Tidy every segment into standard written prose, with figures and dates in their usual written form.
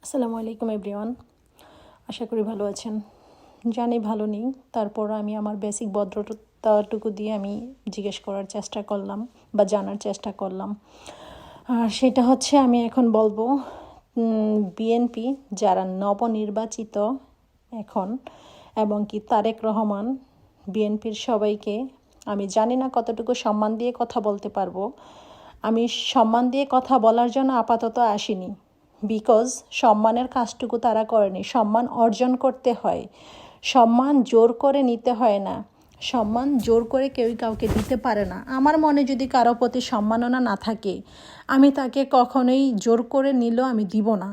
আসসালামু আলাইকুম এভরিওয়ান। আশা করি ভালো আছেন। জানি ভালো নেই, তারপর আমি আমার বেসিক ভদ্রতাটুকু দিয়ে আমি জিজ্ঞেস করার চেষ্টা করলাম বা জানার চেষ্টা করলাম। আর সেটা হচ্ছে আমি এখন বলবো বিএনপি যারা নবনির্বাচিত এখন এবং কি তারেক রহমান বিএনপির সবাইকে আমি জানি না কতটুকু সম্মান দিয়ে কথা বলতে পারবো। আমি সম্মান দিয়ে কথা বলার জন্য আপাতত আসিনি, বিকজ সম্মানের কাজটুকু তারা করেনি। সম্মান অর্জন করতে হয়, সম্মান জোর করে নিতে হয় না। সম্মান জোর করে কেউই কাউকে দিতে পারে না। আমার মনে যদি কারো প্রতি সম্মাননা না থাকে, আমি তাকে কখনোই জোর করে নিলেও আমি দিব না।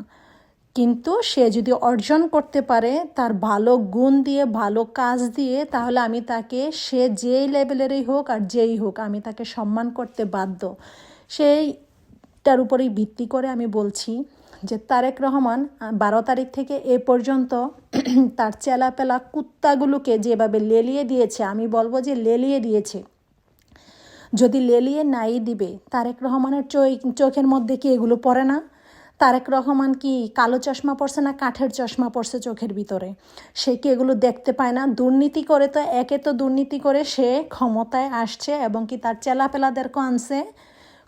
কিন্তু সে যদি অর্জন করতে পারে তার ভালো গুণ দিয়ে, ভালো কাজ দিয়ে, তাহলে আমি তাকে, সে যেই লেভেলেরই হোক আর যেই হোক, আমি তাকে সম্মান করতে বাধ্য। সেইটার উপরেই ভিত্তি করে আমি বলছি যে তারেক রহমান 12 তারিখ থেকে এ পর্যন্ত তার চেলাপেলা কুত্তাগুলোকে যেভাবে লেলিয়ে দিয়েছে, আমি বলবো যে লেলিয়ে দিয়েছে। যদি লেলিয়ে নাই দিবে, তারেক রহমানের চোখের মধ্যে কি এগুলো পড়ে না? তারেক রহমান কি কালো চশমা পড়ছে না কাঠের চশমা পড়ছে চোখের ভিতরে? সে কি এগুলো দেখতে পায় না? দুর্নীতি করে তো, একে তো দুর্নীতি করে সে ক্ষমতায় আসছে এবং কি তার চেলাপেলাদেরকে আনছে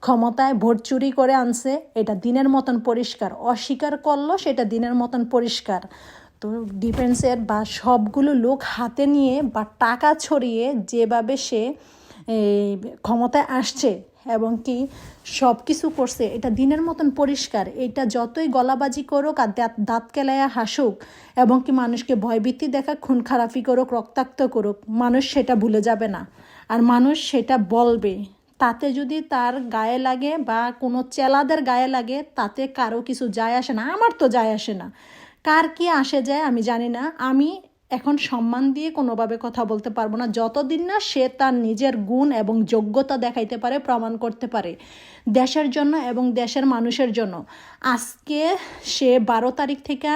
ক্ষমতায়, ভোট চুরি করে আনছে। এটা দিনের মতন পরিষ্কার। অস্বীকার করলো, সেটা দিনের মতন পরিষ্কার। তো ডিফেন্সের বা সবগুলো লোক হাতে নিয়ে বা টাকা ছড়িয়ে যেভাবে সে ক্ষমতায় আসছে এবং কি সব কিছু করছে, এটা দিনের মতন পরিষ্কার। এটা যতই গলাবাজি করুক আর দাঁত কেলাইয়া হাসুক এবং কি মানুষকে ভয়ভীতি দেখা, খুন খারাপি করুক, রক্তাক্ত করুক, মানুষ সেটা ভুলে যাবে না। আর মানুষ সেটা বলবে। তাতে যদি তার গায়ে লাগে বা কোনো চেলাদের গায়ে লাগে, তাতে কারো কিছু যায় আসে না। আমার তো যায় আসে না, কার কি আসে যায় আমি জানি না। আমি এখন সম্মান দিয়ে কোনোভাবে কথা বলতে পারবো না যতদিন না সে তার নিজের গুণ এবং যোগ্যতা দেখাইতে পারে, প্রমাণ করতে পারে দেশের জন্য এবং দেশের মানুষের জন্য। আজকে সে 12 তারিখ থেকে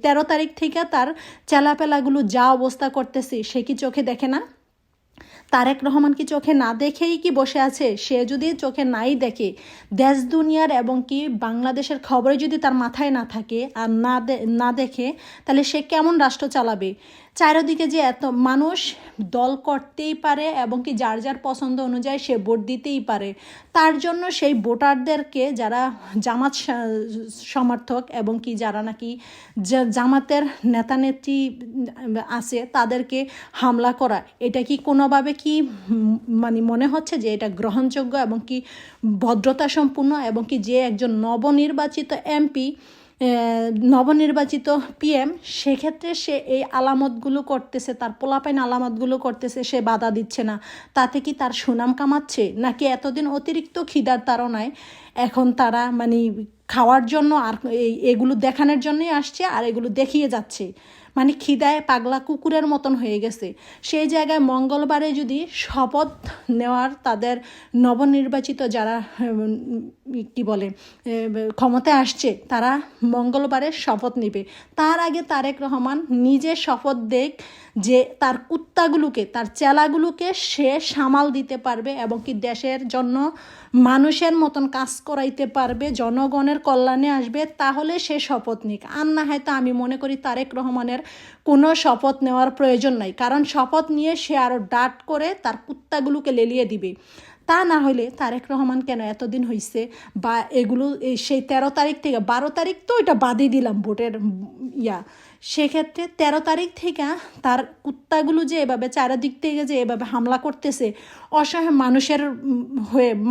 13 তারিখ থেকে তার চেলাপেলাগুলো যা অবস্থা করতেছে, সে কি চোখে দেখে না? তারেক রহমান কি চোখে না দেখেই কি বসে আছে? সে যদি চোখে নাই দেখে, দেশ দুনিয়ার এবং কি বাংলাদেশের খবরে যদি তার মাথায় না থাকে আর না দেখে, তাহলে সে কেমন রাষ্ট্র চালাবে? চারিদিকে যে এত মানুষ দল করতেই পারে এবং কি যার যার পছন্দ অনুযায়ী সে ভোট দিতেই পারে। তার জন্য সেই ভোটারদেরকে, যারা জামাত সমর্থক এবং কি যারা নাকি জামাতের নেতা নেত্রী আছে, তাদেরকে হামলা করা, এটা কি কোনোভাবে কি মানে মনে হচ্ছে যে এটা গ্রহণযোগ্য এবং কি ভদ্রতা সম্পূর্ণ? এবং কি যে একজন নবনির্বাচিত এমপি, নবনির্বাচিত পিএম, সেক্ষেত্রে সে এই আলামতগুলো করতেছে, তার পোলাপাইন আলামতগুলো করতেছে, সে বাধা দিচ্ছে না, তাতে কি তার সুনাম কামাচ্ছে? নাকি এতদিন অতিরিক্ত খিদার তাড়নায় এখন তারা মানে খাওয়ার জন্য আর এগুলো দেখানোর জন্যই আসছে আর এগুলো দেখিয়ে যাচ্ছে? মানে খিদায় পাগলা কুকুরের মতন হয়ে গেছে। সেই জায়গায় মঙ্গলবারে যদি শপথ নেওয়ার, তাদের নবনির্বাচিত যারা কি বলে ক্ষমতায় আসছে, তারা মঙ্গলবারে শপথ নেবে। তার আগে তারেক রহমান নিজে শপথ দেখ যে তার কুত্তাগুলোকে, তার চেলাগুলোকে সে সামাল দিতে পারবে এবং কি দেশের জন্য মানুষের মতন কাজ করাইতে পারবে, জনগণের কল্যাণে আসবে, তাহলে সে শপথ নিক। আর না হয়তো আমি মনে করি তারেক রহমানের কোনো শপথ নেওয়ার প্রয়োজন নাই, কারণ শপথ নিয়ে সে আরও ডাট করে তার কুত্তাগুলোকে লেলিয়ে দিবে। তা না হলে তারেক রহমান কেন এতদিন হয়েছে বা এগুলো সেই 13 তারিখ থেকে 12 তারিখ তো এটা বাদই দিলাম ভোটের সেক্ষেত্রে 13 তারিখ থেকে তার কুত্তাগুলো যে এভাবে চারিদিক থেকে যে এভাবে হামলা করতেছে, অসহায়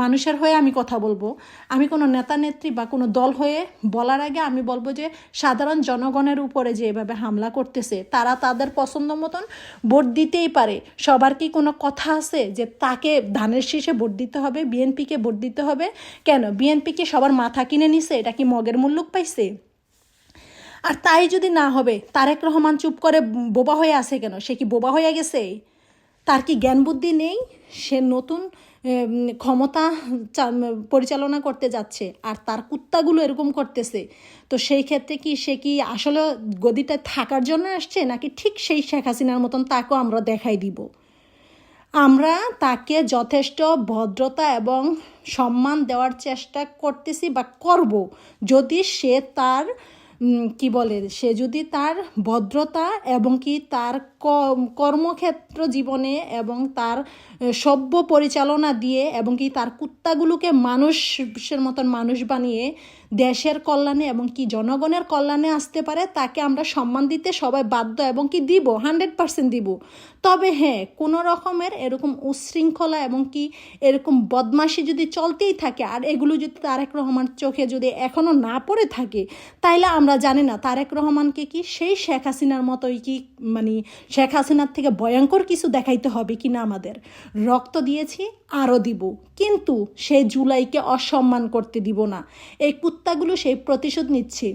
মানুষের হয়ে আমি কথা বলবো। আমি কোনো নেতা নেত্রী বা কোনো দল হয়ে বলার আগে আমি বলবো যে সাধারণ জনগণের উপরে যে এভাবে হামলা করতেছে, তারা তাদের পছন্দ মতন ভোট দিতেই পারে। সবার কি কোনো কথা আছে যে তাকে ধানের শীষে ভোট দিতে হবে, বিএনপিকে ভোট দিতে হবে? কেন বিএনপিকে সবার মাথা কিনে নিছে? এটা কি মগের মুল্লুক পাইছে? আর তাই যদি না হবে, তারেক রহমান চুপ করে বোবা হয়ে আছে কেন? সে কি বোবা হয়ে গেছে? তার কি জ্ঞান বুদ্ধি নেই? সে নতুন ক্ষমতা পরিচালনা করতে যাচ্ছে আর তার কুত্তাগুলো এরকম করতেছে। তো সেই ক্ষেত্রে কি সে কি আসলে গদিটা থাকার জন্য আসছে, নাকি ঠিক সেই শেখ হাসিনার মতন তাকেও আমরা দেখাই দিব? আমরা তাকে যথেষ্ট ভদ্রতা এবং সম্মান দেওয়ার চেষ্টা করতেছি বা করব, যদি সে তার কি বলে, সে যদি তার ভদ্রতা এবং কি তার কর্মক্ষেত্র জীবনে এবং তার সভ্য পরিচালনা দিয়ে এবং কি তার কুত্তাগুলোকে মানুষের মতন মানুষ বানিয়ে দেশের কল্যাণে এবং কি জনগণের কল্যাণে আসতে পারে, তাকে আমরা সম্মান দিতে সবাই বাধ্য এবং কি দিব, 100% দিব। তবে হ্যাঁ, কোনো রকমের এরকম উশৃঙ্খলা এবং কি এরকম বদমাশি যদি চলতেই থাকে আর এগুলো যদি তারেক রহমান চোখে যদি এখনও না পড়ে থাকে, তাইলে আমরা জানি না তারেক রহমানকে কি সেই শেখ হাসিনার মতোই কি মানে শেখ হাসিনার থেকে ভয়ঙ্কর কিছু দেখাইতে হবে কি না। আমাদের রক্ত দিয়েছি, আরও দিব, কিন্তু সেই জুলাইকে অসম্মান করতে দিব না। এই কুত্তাগুলো সেই প্রতিশোধ নিচ্ছে।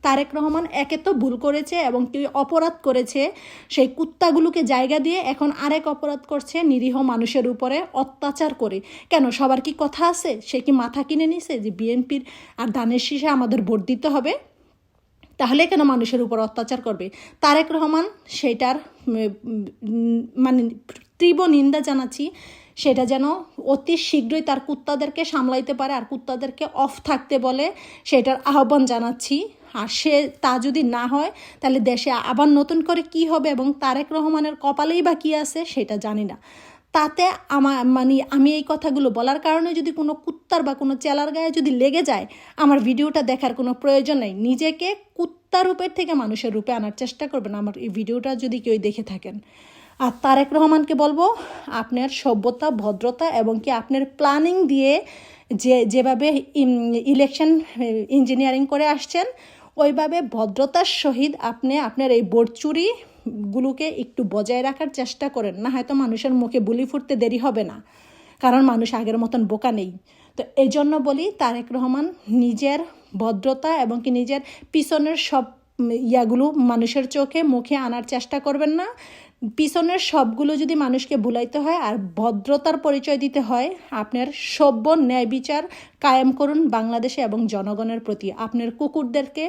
তারেক রহমান একে তো ভুল করেছে এবং কি অপরাধ করেছে, সেই কুত্তাগুলোকে জায়গা দিয়ে এখন আরেক অপরাধ করছে নিরীহ মানুষের উপরে অত্যাচার করে। কেন, সবার কি কথা আছে? সে কি মাথা কিনে নিছে যে বিএনপির আর ধানের শীষে আমাদের ভোট দিতে হবে? তাহলে কেন মানুষের উপর অত্যাচার করবে? তারেক রহমান সেটার মানে তীব্র নিন্দা জানাচ্ছি। সেটা যেন অতি শীঘ্রই তার কুত্তাদেরকে সামলাইতে পারে আর কুত্তাদেরকে অফ থাকতে বলে, সেটার আহ্বান জানাচ্ছি। আর তা যদি না হয় তাহলে দেশে আবার নতুন করে কি হবে এবং তারেক রহমানের কপালেই বা কী আছে সেটা জানি না। তাতে আমি এই কথাগুলো বলার কারণে যদি কোনো কুত্তার বা কোনো চেলার গায়ে যদি লেগে যায়, আমার ভিডিওটা দেখার কোনো প্রয়োজন নেই। নিজেকে কুত্তা রূপের থেকে মানুষের রূপে আনার চেষ্টা করবেন আমার এই ভিডিওটা যদি কেউ দেখে থাকেন। আর তারেক রহমানকে বলবো, আপনার সভ্যতা, ভদ্রতা এবং কি আপনার প্ল্যানিং দিয়ে যেভাবে ইলেকশন ইঞ্জিনিয়ারিং করে আসছেন, ওইভাবে ভদ্রতার সহিত আপনি আপনার এই ভোট চুরিগুলোকে একটু বজায় রাখার চেষ্টা করেন। না হয়তো মানুষের মুখে বুলি ফুটতে দেরি হবে না, কারণ মানুষ আগের মতন বোকা নেই। তো এই জন্য বলি, তারেক রহমান নিজের ভদ্রতা এবং কি নিজের পিছনের সব ইয়াগুলো মানুষের চোখে মুখে আনার চেষ্টা করবেন না। পিছনের সবগুলো যদি মানুষকে ভুলাইতে হয় আর ভদ্রতার পরিচয় দিতে হয়, আপনার সভ্য ন্যায় বিচার কায়েম করুন বাংলাদেশে এবং জনগণের প্রতি। আপনার কুকুরদেরকে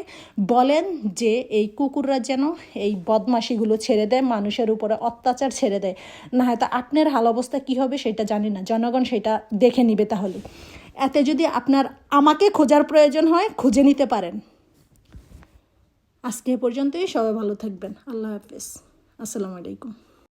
বলেন যে এই কুকুররা যেন এই বদমাশিগুলো ছেড়ে দেয়, মানুষের উপরে অত্যাচার ছেড়ে দেয়। না হয়তো আপনার হাল অবস্থা কী হবে সেটা জানি না, জনগণ সেটা দেখে নিবে। তাহলে এতে যদি আপনার আমাকে খোঁজার প্রয়োজন হয়, খুঁজে নিতে পারেন। আজকে পর্যন্তই, সবাই ভালো থাকবেন। আল্লাহ হাফেজ, আসসালামু আলাইকুম।